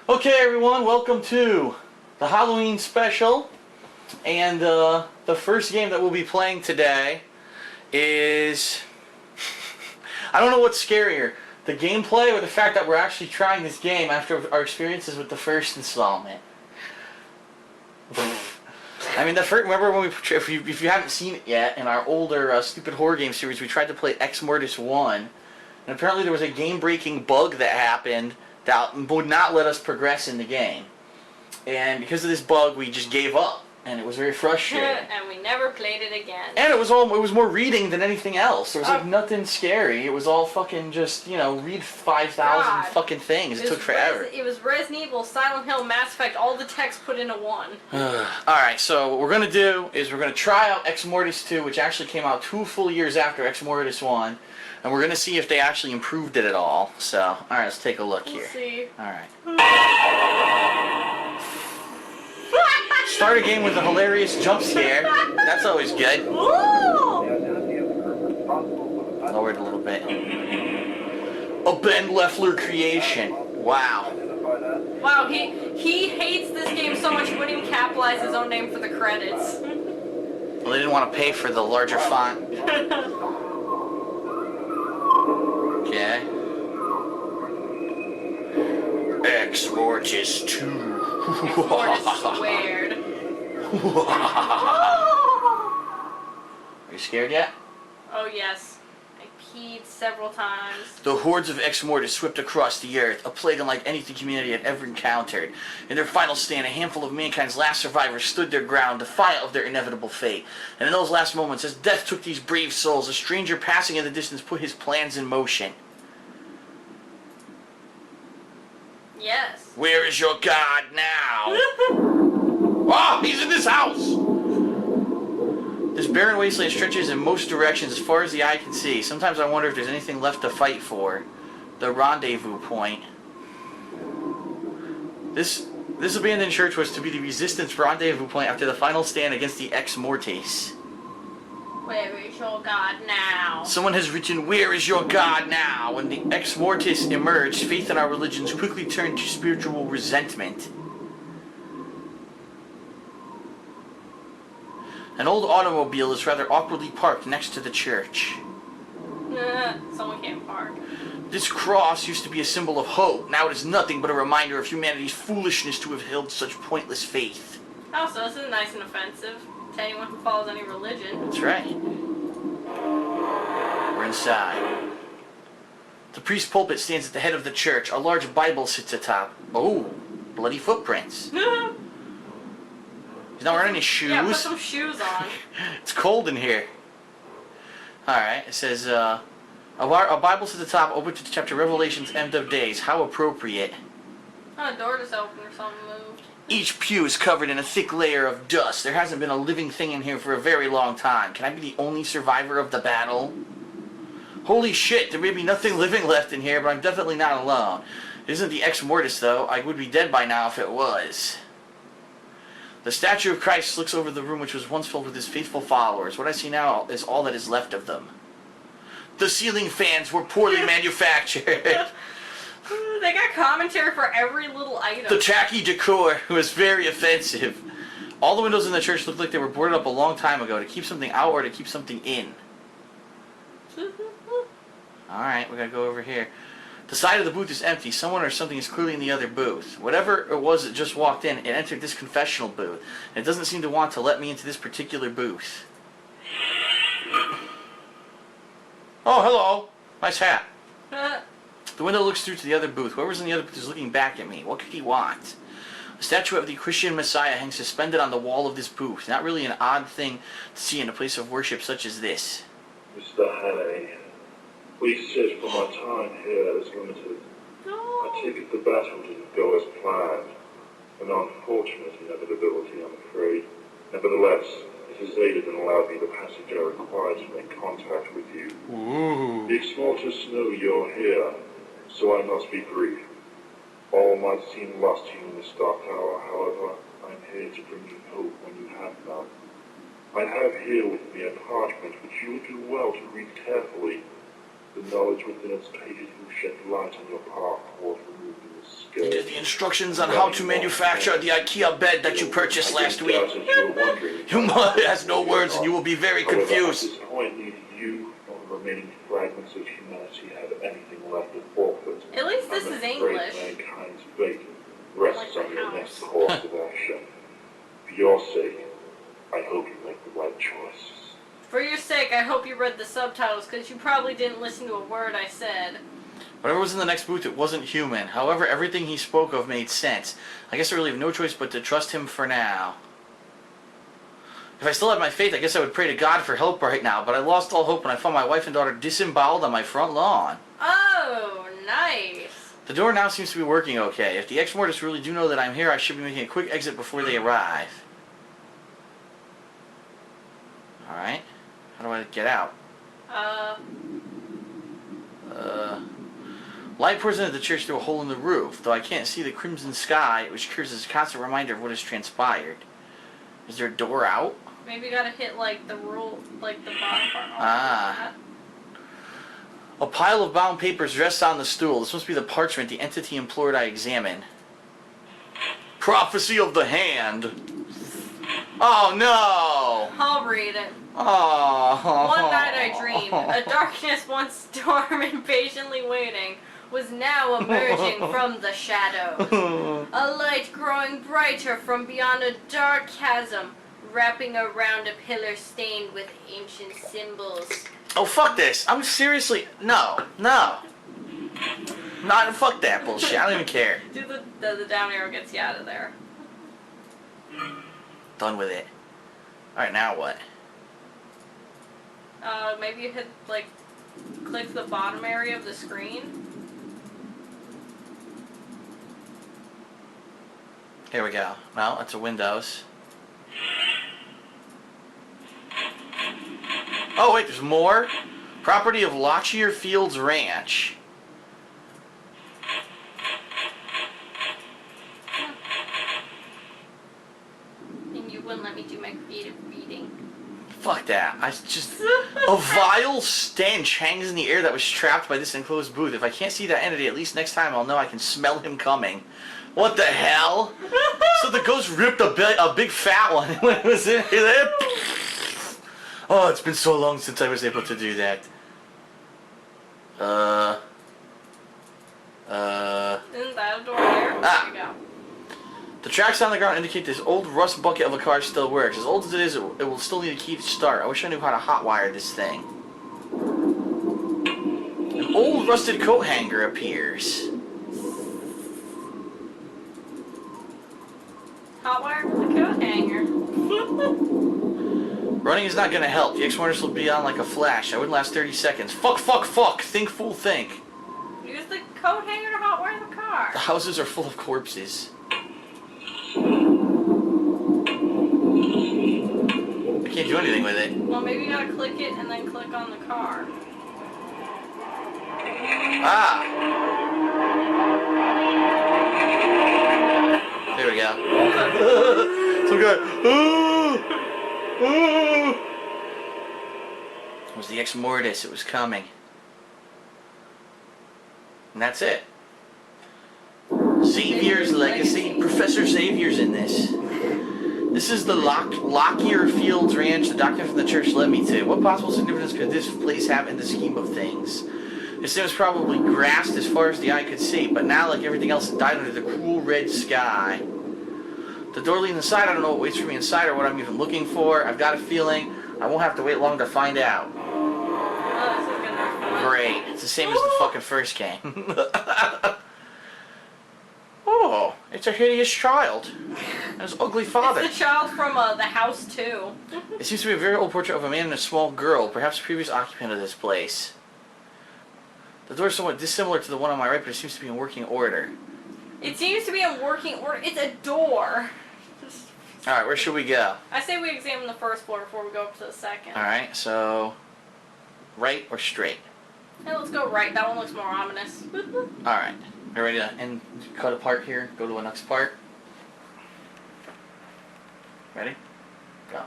Okay, everyone, welcome to the Halloween special. And the first game that we'll be playing today is... I don't know what's scarier, the gameplay or the fact that we're actually trying this game after our experiences with the first installment. I mean, remember when if you haven't seen it yet, in our older stupid horror game series, we tried to play Exmortis 1, and apparently there was a game-breaking bug that happened that would not let us progress in the game. And because of this bug, we just gave up, and it was very frustrating. And we never played it again. And it was more reading than anything else. There was like nothing scary. It was all fucking just, you know, read 5,000 fucking things. It took forever. It was Resident Evil, Silent Hill, Mass Effect, all the text put into one. Alright, so what we're going to do is we're going to try out Exmortis 2, which actually came out 2 full years after Exmortis 1. And we're going to see if they actually improved it at all. So, alright, let's take a look here. We'll see. Alright. Start a game with a hilarious jump scare. That's always good. Lower it a little bit. A Ben Leffler creation. Wow. Wow, he hates this game so much he wouldn't even capitalize his own name for the credits. Well, they didn't want to pay for the larger font. Okay. Exmortis 2. Exmortis squared. Are you scared yet? Oh yes. I peed several times. The hordes of Exmortis swept across the earth, a plague unlike anything humanity had ever encountered. In their final stand, a handful of mankind's last survivors stood their ground, defiant of their inevitable fate. And in those last moments, as death took these brave souls, a stranger passing in the distance put his plans in motion. Yes. Where is your God now? Oh, he's in this house! This barren wasteland stretches in most directions as far as the eye can see. Sometimes I wonder if there's anything left to fight for. The rendezvous point. This abandoned church was to be the resistance rendezvous point after the final stand against the Exmortis. Where is your God now? Someone has written, "Where is your God now?" When the Exmortis emerged, faith in our religions quickly turned to spiritual resentment. An old automobile is rather awkwardly parked next to the church. Someone can't park. This cross used to be a symbol of hope. Now it is nothing but a reminder of humanity's foolishness to have held such pointless faith. Oh, so this is nice and offensive to anyone who follows any religion. That's right. We're inside. The priest's pulpit stands at the head of the church. A large Bible sits atop. Oh, bloody footprints. He's not wearing any shoes. Yeah, put some shoes on. It's cold in here. Alright, it says, a Bible sits at the top, open to chapter Revelation's End of Days. How appropriate. Oh, the door just opened or something moved. Each pew is covered in a thick layer of dust. There hasn't been a living thing in here for a very long time. Can I be the only survivor of the battle? Holy shit, there may be nothing living left in here, but I'm definitely not alone. It isn't the Exmortis, though. I would be dead by now if it was. The statue of Christ looks over the room which was once filled with his faithful followers. What I see now is all that is left of them. The ceiling fans were poorly manufactured. They got commentary for every little item. The tacky decor was very offensive. All the windows in the church looked like they were boarded up a long time ago to keep something out or to keep something in. Alright, we gotta go over here. The side of the booth is empty. Someone or something is clearly in the other booth. Whatever it was that just walked in, it entered this confessional booth. And it doesn't seem to want to let me into this particular booth. Oh, hello. Nice hat. The window looks through to the other booth. Whoever's in the other booth is looking back at me. What could he want? A statue of the Christian Messiah hangs suspended on the wall of this booth. Not really an odd thing to see in a place of worship such as this. Mr. Hannay, please said for my time here is limited. I take it the battle didn't go as planned. An unfortunate inevitability, I'm afraid. Nevertheless, it has aided and allowed me the passage I required to make contact with you. Ooh. The Exmortis know you're here, so I must be brief. All might seem lost to you in this dark hour, however, I'm here to bring you hope when you have none. I have here with me a parchment which you would do well to read carefully. The knowledge within its pages will shed light on your path toward removing the scale. Into the instructions on how to manufacture the IKEA bed that you purchased last week. You has no words and you will be very confused. At this point, neither you nor the remaining fragments of humanity have anything left to forfeit. At least this is English. Mankind's fate rests Like on the your house. next course of action. For your sake, I hope you make the right choice. For your sake, I hope you read the subtitles, because you probably didn't listen to a word I said. Whatever was in the next booth, it wasn't human. However, everything he spoke of made sense. I guess I really have no choice but to trust him for now. If I still had my faith, I guess I would pray to God for help right now, but I lost all hope when I found my wife and daughter disemboweled on my front lawn. Oh, nice. The door now seems to be working okay. If the Exmortis really do know that I'm here, I should be making a quick exit before they arrive. Alright. How do I get out? Light pours into the church through a hole in the roof, though I can't see the crimson sky, which serves as a constant reminder of what has transpired. Is there a door out? Maybe you gotta hit, like, the rule, like, the bottom part. Ah. A pile of bound papers rests on the stool. This must be the parchment the entity implored I examine. Prophecy of the Hand. Oh no! I'll read it. Oh. One night I dreamed, a darkness once storm impatiently waiting, was now emerging from the shadow. A light growing brighter from beyond a dark chasm, wrapping around a pillar stained with ancient symbols. Oh, fuck this. I'm seriously... No. Not fuck that bullshit. I don't even care. Do the down arrow gets you out of there. Done with it. Alright, now what? Maybe you hit, like, click the bottom area of the screen. Here we go. No, it's a Windows. Oh, wait, there's more? Property of Lockyer Fields Ranch. And you wouldn't let me do my creative reading. Fuck that. A vile stench hangs in the air that was trapped by this enclosed booth. If I can't see that entity, at least next time I'll know I can smell him coming. What the hell? So the ghost ripped a big fat one when it was in there. Oh, it's been so long since I was able to do that. Isn't that a door there? There you go. The tracks on the ground indicate this old rust bucket of a car still works. As old as it is, it will still need a key to start. I wish I knew how to hotwire this thing. An old rusted coat hanger appears. Hotwire with the coat hanger. Running is not gonna help. The Exmortis will be on like a flash. I wouldn't last 30 seconds. Fuck. Think, fool, think. Use the coat hanger to hotwire the car. The houses are full of corpses. I can't do anything with it. Well, maybe you gotta click it and then click on the car. Ah! There we go. Some guy. It was the Exmortis. It was coming. And that's it. Xavier's Legacy. Professor Xavier's in this. This is the Lockyer Fields Ranch the doctor from the church led me to. What possible significance could this place have in the scheme of things? This thing was probably grassed as far as the eye could see, but now, like everything else, it died under the cruel red sky. The door leading inside, I don't know what waits for me inside or what I'm even looking for. I've got a feeling I won't have to wait long to find out. Oh, this is gonna be fun. Great. It's the same as the fucking first game. Oh, it's a hideous child. And his ugly father. It's the child from The House 2. It seems to be a very old portrait of a man and a small girl, perhaps a previous occupant of this place. The door is somewhat dissimilar to the one on my right, but it seems to be in working order. It seems to be in working order. It's a door. Alright, where should we go? I say we examine the first floor before we go up to the second. Alright, so... right or straight? Hey, let's go right. That one looks more ominous. Alright. You ready to end, cut a part here? Go to the next part? Ready? Go.